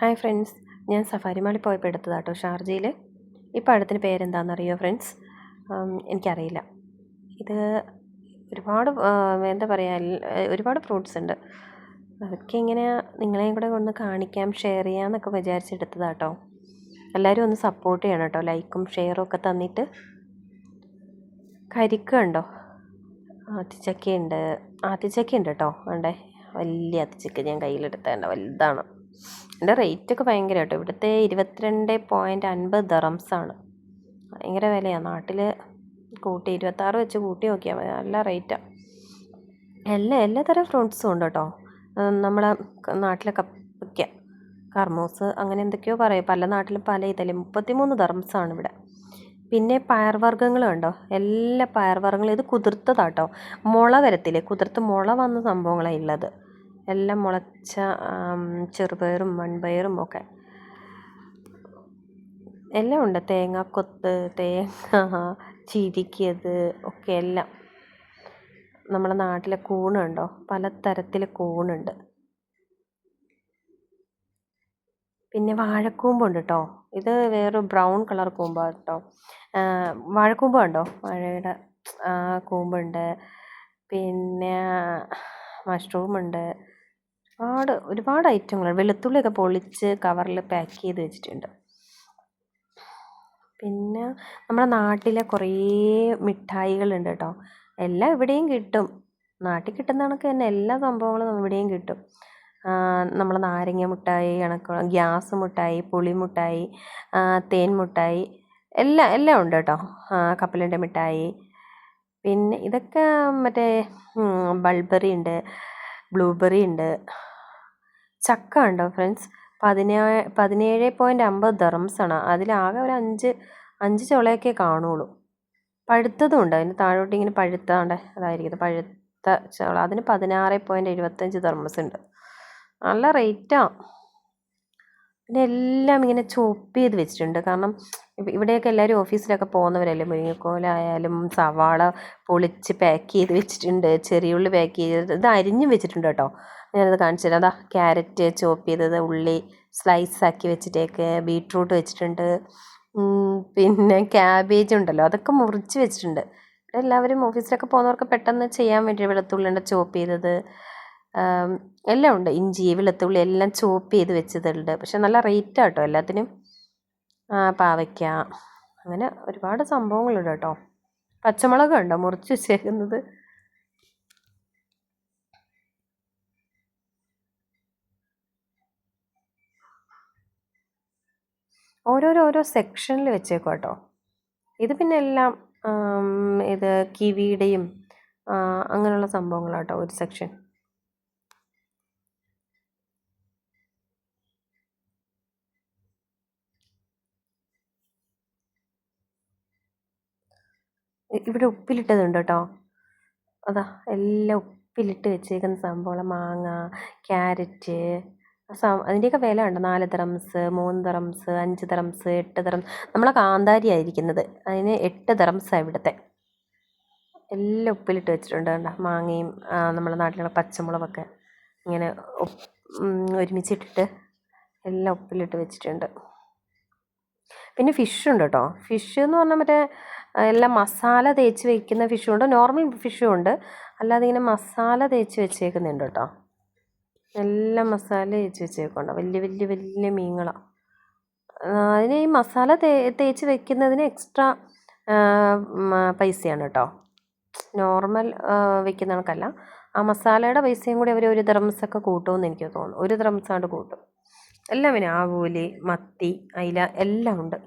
Hi friends, ഞാൻ safari മാളിൽ പോയപ്പോൾ എടുത്തതാണ് കേട്ടോ ഷാർജയിൽ. ഈ പഴത്തിന് പേരെന്താണെന്നറിയോ ഫ്രണ്ട്സ്? എനിക്കറിയില്ല. ഇത് ഒരുപാട് എന്താ പറയുക, ഒരുപാട് ഫ്രൂട്ട്സ് ഉണ്ട്. അതൊക്കെ ഇങ്ങനെ നിങ്ങളെയും കൂടെ ഒന്ന് കാണിക്കാം, ഷെയർ ചെയ്യാമെന്നൊക്കെ വിചാരിച്ചെടുത്തതാണ് കേട്ടോ. എല്ലാവരും ഒന്ന് സപ്പോർട്ട് ചെയ്യണം കേട്ടോ, ലൈക്കും ഷെയറും ഒക്കെ തന്നിട്ട്. കരിക്ക് ഉണ്ടോ? ആത്തിച്ചക്കയുണ്ട് കേട്ടോ. വേണ്ടേ, വലിയ ആത്തിച്ചക്ക ഞാൻ കയ്യിലെടുത്തേണ്ട, വലുതാണ്. എൻ്റെ റേറ്റൊക്കെ ഭയങ്കര കേട്ടോ. ഇവിടുത്തെ 22.50 ദറംസാണ്. ഭയങ്കര വിലയാണ്. നാട്ടിൽ കൂട്ടി 26 വെച്ച് കൂട്ടി നോക്കിയാൽ മതി, നല്ല റേറ്റാണ്. എല്ലാ തരം ഫ്രൂട്ട്സും ഉണ്ട് കേട്ടോ. നമ്മളെ നാട്ടിലെ കപ്പയ്ക്ക, കർമൂസ്, അങ്ങനെ എന്തൊക്കെയോ പറയും. പല നാട്ടിലും പല ഇതല്ലേ. 33 ദറംസാണ് ഇവിടെ. പിന്നെ പയർവർഗ്ഗങ്ങളും ഉണ്ടോ? എല്ലാ പയർവർഗ്ഗങ്ങളും. ഇത് കുതിർത്തതാട്ടോ, മുള വരത്തില്ലേ, കുതിർത്ത് മുള വന്ന സംഭവങ്ങളാണ് ഉള്ളത്. എല്ലാം മുളച്ച ചെറുപയറും വൻപയറും ഒക്കെ എല്ലാം ഉണ്ട്. തേങ്ങാക്കൊത്ത്, തേങ്ങ ചിരിക്കിയത് ഒക്കെ എല്ലാം. നമ്മുടെ നാട്ടിലെ കൂണുണ്ടോ? പലതരത്തിൽ കൂണുണ്ട്. പിന്നെ വാഴക്കൂമ്പുണ്ട് കേട്ടോ. ഇത് വേറെ ബ്രൗൺ കളർ കൂമ്പാണ് കേട്ടോ. വാഴക്കൂമ്പ് കണ്ടോ? വാഴയുടെ കൂമ്പുണ്ട്. പിന്നെ മഷ്റൂമുണ്ട്. ഒരുപാട് ഐറ്റങ്ങൾ. വെളുത്തുള്ളിയൊക്കെ പൊളിച്ച് കവറിൽ പാക്ക് ചെയ്ത് വെച്ചിട്ടുണ്ട്. പിന്നെ നമ്മുടെ നാട്ടിലെ കുറേ മിഠായികളുണ്ട് കേട്ടോ. എല്ലാം ഇവിടെയും കിട്ടും. നാട്ടിൽ കിട്ടുന്ന കണക്ക് തന്നെ എല്ലാ സംഭവങ്ങളും ഇവിടെയും കിട്ടും. നമ്മളെ നാരങ്ങ മിഠായി, കണക്കുള്ള ഗ്യാസ് മിഠായി, പുളി മിഠായി, തേൻ മിഠായി, എല്ലാം ഉണ്ട് കേട്ടോ. കപ്പലണ്ടി മിഠായി. പിന്നെ ഇതൊക്കെ മറ്റേ ബൾബറി ഉണ്ട്, ബ്ലൂബെറി ഉണ്ട്. ചക്ക ഉണ്ടോ ഫ്രണ്ട്സ്? 17.50 ദറംസാണ്. അതിലാകെ ഒരു അഞ്ച് ചുളയൊക്കെ കാണുള്ളൂ. പഴുത്തതും ഉണ്ട്. അതിന് താഴോട്ട് ഇങ്ങനെ പഴുത്താണ്ട് അതായിരിക്കും പഴുത്ത ചുള. അതിന് 16.75 ദർമ്സ് ഉണ്ട്. നല്ല റേറ്റാണ്. പിന്നെ എല്ലാം ഇങ്ങനെ ചോപ്പ് ചെയ്ത് വെച്ചിട്ടുണ്ട്. കാരണം ഇവിടെയൊക്കെ എല്ലാവരും ഓഫീസിലൊക്കെ പോകുന്നവരല്ലേ. മുരിങ്ങക്കോലായാലും സവാള പൊളിച്ച് പാക്ക് ചെയ്ത് വെച്ചിട്ടുണ്ട്, ചെറിയുള്ളി പാക്ക് ചെയ്ത്. ഇത് അരിഞ്ഞും വെച്ചിട്ടുണ്ട് കേട്ടോ. ഞാനത് കാണിച്ചു തരാം. അതാ ക്യാരറ്റ് ചോപ്പ് ചെയ്തത്, ഉള്ളി സ്ലൈസ് ആക്കി വെച്ചിട്ടേക്ക്, ബീട്രൂട്ട് വെച്ചിട്ടുണ്ട്. പിന്നെ ക്യാബേജ് ഉണ്ടല്ലോ, അതൊക്കെ മുറിച്ച് വെച്ചിട്ടുണ്ട്. എല്ലാവരും ഓഫീസിലൊക്കെ പോകുന്നവർക്ക് പെട്ടെന്ന് ചെയ്യാൻ വേണ്ടി വെളുത്തുള്ളിയുടെ ചോപ്പ് ചെയ്തത് എല്ലാം ഉണ്ട്. ഇഞ്ചി, വെളുത്തുള്ളി എല്ലാം ചോപ്പ് ചെയ്ത് വെച്ചതുണ്ട്. പക്ഷെ നല്ല റേറ്റാണ് കേട്ടോ എല്ലാത്തിനും. പാവയ്ക്ക, അങ്ങനെ ഒരുപാട് സംഭവങ്ങളുണ്ട് കേട്ടോ. പച്ചമുളക് ഉണ്ടോ മുറിച്ച് വെച്ചേക്കുന്നത്? ഓരോ സെക്ഷനിൽ വെച്ചേക്കും കേട്ടോ. ഇത് പിന്നെ എല്ലാം ഇത് കിവിയുടെയും അങ്ങനെയുള്ള സംഭവങ്ങളാട്ടോ ഒരു സെക്ഷൻ. ഇവിടെ ഉപ്പിലിട്ടതുണ്ട് കേട്ടോ. അതാ എല്ലാം ഉപ്പിലിട്ട് വെച്ചേക്കുന്ന സംഭവം. മാങ്ങ, ക്യാരറ്റ്, അതിൻ്റെയൊക്കെ വില ഉണ്ട്. 4 ദറംസ്, 3 ദറംസ്, 5 ദറംസ്, 8 ദറംസ്. നമ്മളെ കാന്താരി ആയിരിക്കുന്നത്, അതിന് 8 ദറംസാണ് ഇവിടുത്തെ. എല്ലാം ഉപ്പിലിട്ട് വെച്ചിട്ടുണ്ട്. കണ്ടോ? മാങ്ങയും നമ്മുടെ നാട്ടിലുള്ള പച്ചമുളകൊക്കെ ഇങ്ങനെ ഒരുമിച്ചിട്ടിട്ട് എല്ലാം ഉപ്പിലിട്ട് വെച്ചിട്ടുണ്ട്. പിന്നെ ഫിഷുണ്ട് കേട്ടോ. ഫിഷ് എന്ന് പറഞ്ഞാൽ മറ്റേ എല്ലാം മസാല തേച്ച് വയ്ക്കുന്ന ഫിഷും ഉണ്ട്, നോർമൽ ഫിഷും ഉണ്ട്. അല്ലാതെ ഇങ്ങനെ മസാല തേച്ച് വെച്ചേക്കുന്നുണ്ട് കേട്ടോ. എല്ലാം മസാല തേച്ച് വെച്ചേക്കുന്നുണ്ട്. വലിയ മീനുകളാണ്. അതിന് ഈ മസാല തേച്ച് വെക്കുന്നതിന് എക്സ്ട്രാ പൈസയാണ് കേട്ടോ. നോർമൽ വെക്കുന്ന കണക്കല്ല. ആ മസാലയുടെ പൈസയും കൂടി അവർ 1 ദറംസൊക്കെ കൂട്ടുമെന്ന് എനിക്ക് തോന്നുന്നു. 1 ദറംസാണ്ട് കൂട്ടും. എല്ലാം പിന്നെ ആവോലി, മത്തി, അയില എല്ലാം ഉണ്ട്.